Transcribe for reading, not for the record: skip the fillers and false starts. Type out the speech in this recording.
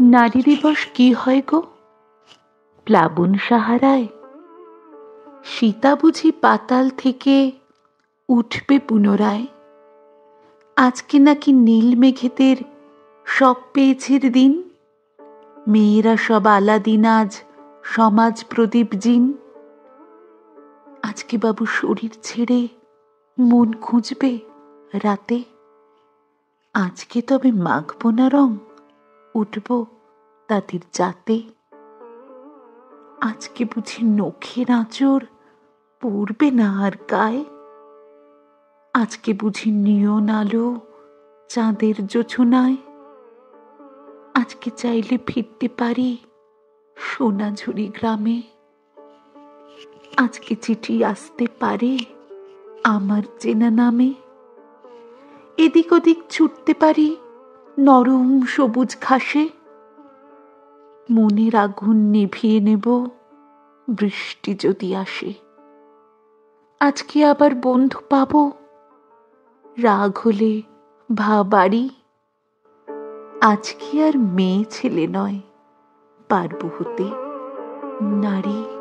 নারী দিবস কি হয় গো? প্লাবন সাহারায় সীতা বুঝি পাতাল থেকে উঠবে পুনরায়। আজকে নাকি নীল মেঘেদের সব পেয়েছের দিন। মেয়েরা সব আলাদিন আজ সমাজ প্রদীপ জিন। আজকে বাবু শরীর ছেড়ে মন খুঁজবে রাতে। আজকে তবে মাখব না রং, উঠব তাদের জাতে। আজকে বুঝি নখের আঁচড় পড়বে না আর গায়ে। আজকে বুঝি নিয়ন আলো চাঁদের জোছনায়। আজকে চাইলে ফিরতে পারি সোনাঝুরি গ্রামে। আজকে চিঠি আসতে পারে আমার চেনা নামে। এদিক ওদিক ছুটতে পারি নরম সবুজ ঘাসে। মনের আগুন নিভিয়ে নেব বৃষ্টি যদি আসে। আজকে আবার বন্ধু পাবো, রাগ হলে ভা বাড়ি। আজকে আর মেয়ে ছেলে নয়, পারবো হতে নারী।